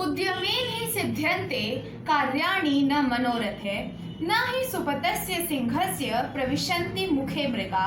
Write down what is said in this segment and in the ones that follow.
उद्यमेन सिद्ध्यन्ते कार्याणि न मनोरथे न हि सुपतस्य सिंहस्य प्रविशन्ति मुखे मृगा.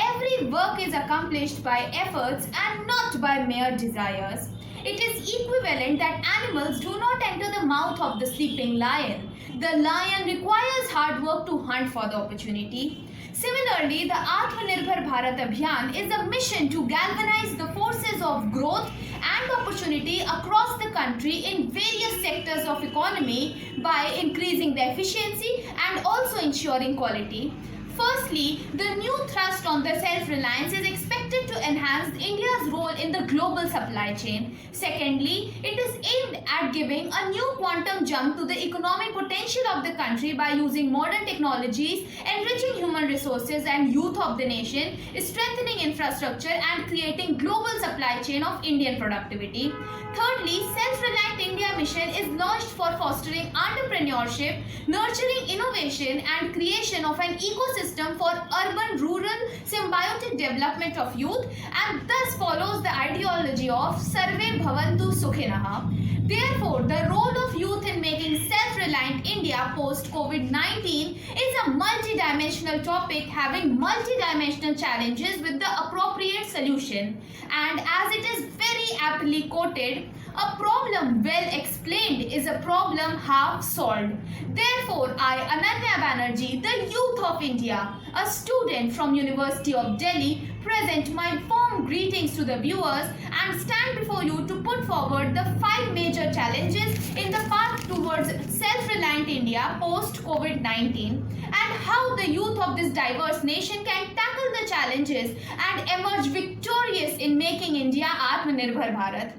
Every work is accomplished by efforts and not by mere desires. It is equivalent that animals do not enter the mouth of the sleeping lion. The lion requires hard work to hunt for the opportunity. Similarly, the Atmanirbhar Bharat Abhiyan is a mission to galvanize the forces of growth and opportunity across the country in various sectors of economy by increasing the efficiency and also ensuring quality. Firstly, the new thrust on the self-reliance is expected to enhance India's role in the global supply chain. Secondly, it is aimed at giving a new quantum jump to the economic potential of the country by using modern technologies, enriching human resources and youth of the nation, strengthening infrastructure and creating global supply chain of Indian productivity. Thirdly, Self-Reliant India Mission is launched for fostering entrepreneurship, nurturing innovation and creation of an ecosystem for urban-rural symbiotic development of youth and thus follows the ideology of Sarve Bhavantu Sukhinah. Therefore, the role of youth in making self-reliant India post-COVID-19 is a multidimensional topic having multidimensional challenges with the appropriate solution. And as it is very aptly quoted, a problem well explained is a problem half solved. Therefore, I, Ananya Banerjee, the youth of India, a student from University of Delhi, present my warm greetings to the viewers and stand before you to put forward the 5 major challenges in the path towards self-reliant India post-COVID-19 and how the youth of this diverse nation can tackle the challenges and emerge victorious in making India Atmanirbhar Bharat.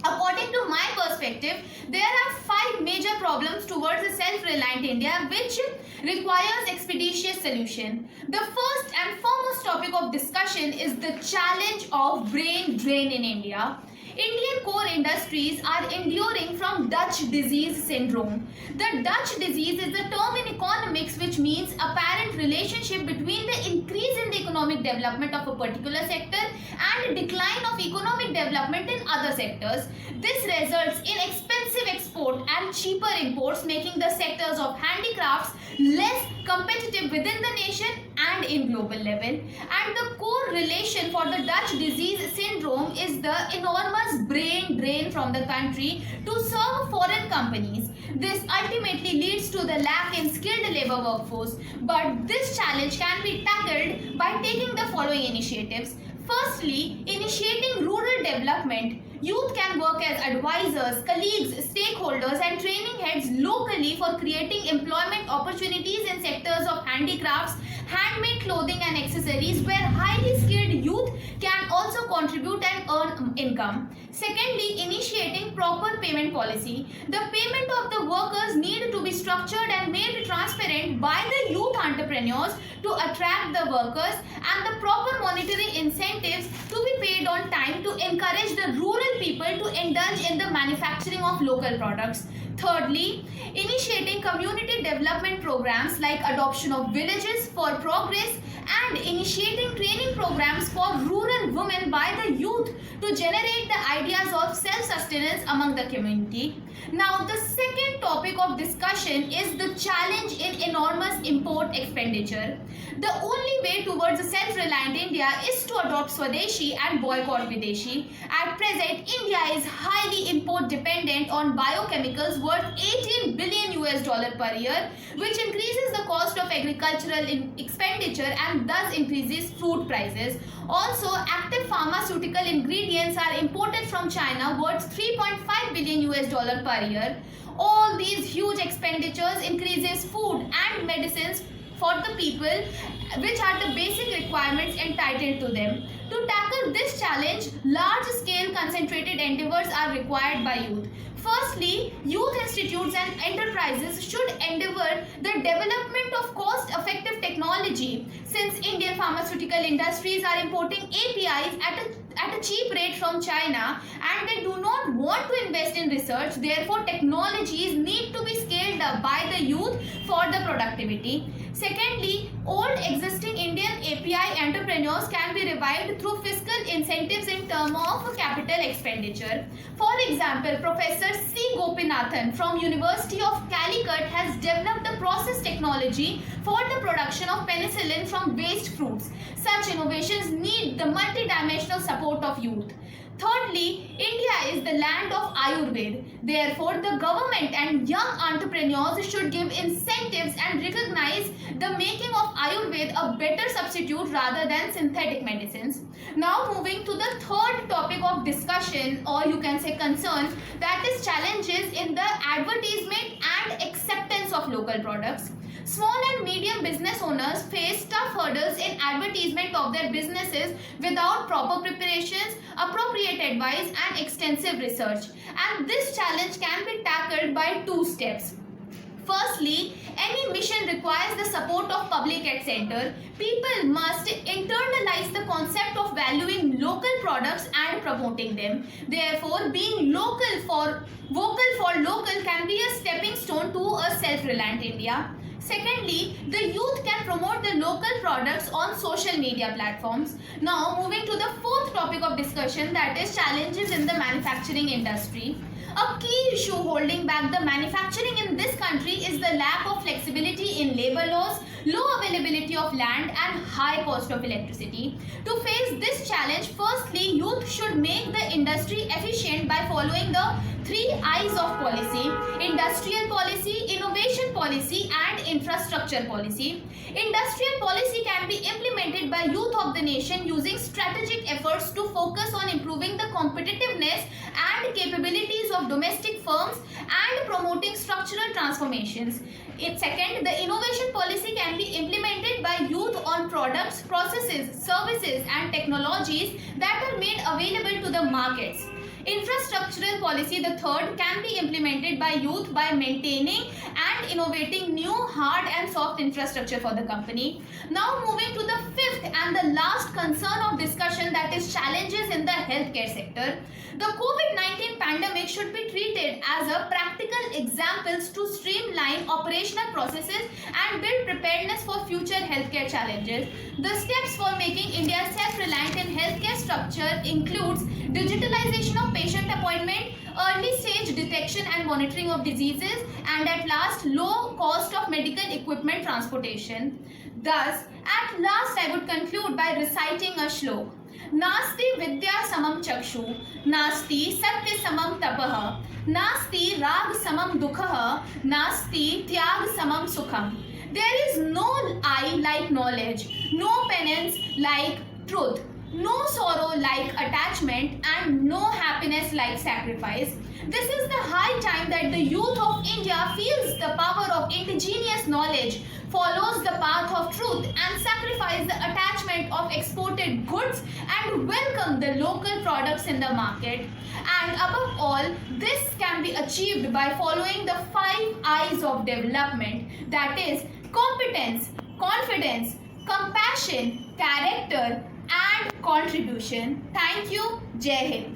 According to my perspective, there are 5 major problems towards a self-reliant India which requires expeditious solution. The first and foremost topic of discussion is the challenge of brain drain in India. Indian core industries are enduring from Dutch disease syndrome. The Dutch disease is a term in economics which means apparent relationship between the increase in the economic development of a particular sector and decline of economic development in other sectors. This results in expensive export and cheaper imports, making the sectors of handicrafts less competitive within the nation and in global level. And the core relation for the Dutch disease syndrome is the enormous brain drain from the country to serve foreign companies. This ultimately leads to the lack in skilled labor workforce. But this challenge can be tackled by taking the following initiatives. Firstly, initiating rural development. Youth can work as advisors, colleagues, stakeholders and training heads locally for creating employment opportunities in sectors of handicrafts, handmade clothing and accessories where highly skilled youth can also contribute and earn income. Secondly, initiating proper payment policy. The payment of the workers need to be structured and made transparent by the youth entrepreneurs to attract the workers and the proper monetary incentives to be paid on time to encourage the rural people to indulge in the manufacturing of local products. Thirdly, initiating community development programs like adoption of villages for progress and initiating training programs for rural women by the youth to generate the ideas of self-sustenance among the community. Now, the second topic of discussion is the challenge in enormous import expenditure. The only way towards a self-reliant India is to adopt Swadeshi and boycott Videshi. At present, India is highly import dependent on biochemicals worth 18 billion US dollar per year, which increases the cost of agricultural expenditure and thus increases food prices. Also, active pharmaceutical ingredients are imported from China worth 3.5 billion US dollar per year. All these huge expenditures increases food and medicines for the people, which are the basic requirements entitled to them. To tackle this challenge, large-scale concentrated endeavors are required by youth. Firstly, youth institutes and enterprises should endeavor the development of cost-effective technology, since Indian pharmaceutical industries are importing APIs at a cheap rate from China and they do not want to invest in research. Therefore, technologies need to be scaled up by the youth for the productivity. Secondly, old existing Indian API entrepreneurs can be revived through fiscal incentives in terms of capital expenditure. For example, Professor C. Gopinathan from University of Calicut has developed the process technology for the production of penicillin from waste fruits. Such innovations need the multidimensional support of youth. Thirdly, India is the land of Ayurveda. Therefore, the government and young entrepreneurs should give incentives and recognize the making of Ayurveda a better substitute rather than synthetic medicines. Now, moving to the third topic of discussion, or you can say concern, that is challenges in the advertisement and acceptance of local products. Small and medium business owners face tough hurdles in advertisement of their businesses without proper preparations, appropriate advice and extensive research. And this challenge can be tackled by two steps. Firstly, any mission requires the support of public at center. People must internalize the concept of valuing local products and promoting them. Therefore, being vocal for local can be a stepping stone to a self-reliant India. Secondly, the youth can promote the local products on social media platforms. Now, moving to the fourth topic of discussion, that is challenges in the manufacturing industry. A key issue holding back the manufacturing in this country is the lack of flexibility in labor laws, low availability of land and high cost of electricity. To face this challenge, firstly, youth should make the industry efficient by following the 3 I's of policy: industrial policy, innovation policy and infrastructure policy. Industrial policy can be implemented by youth of the nation using strategic efforts to focus on improving the competitiveness and capabilities of domestic firms and promoting structural transformations. Second, the innovation policy can be implemented by youth on products, processes, services and technologies that are made available to the markets. Infrastructural policy, the third, can be implemented by youth by maintaining and innovating new hard and soft infrastructure for the company. Now moving to the fifth and the last concern of discussion, that is challenges in the healthcare sector. The COVID-19 pandemic should be treated as a practical examples to streamline operational processes and build preparedness for future healthcare challenges. The steps for making India self-reliant in healthcare structure includes digitalization of patient appointment, early stage detection and monitoring of diseases, and at last low cost of medical equipment transportation. Thus, at last I would conclude by reciting a shlok. नास्ति विद्या समम चक्षु, नास्ति सत्य समम तपः, नास्ति राग समम दुःखः, नास्ति त्याग समम सुखम. There is no I like knowledge, no penance like truth, no sorrow like attachment, and no happiness like sacrifice. This is the high time that the youth of India feels the power of indigenous knowledge, follows the path of truth and sacrifice the attachment of exported goods and welcome the local products in the market. And above all, this can be achieved by following the 5 I's of development, that is competence, confidence, compassion, character and contribution. Thank you. Jai Hind.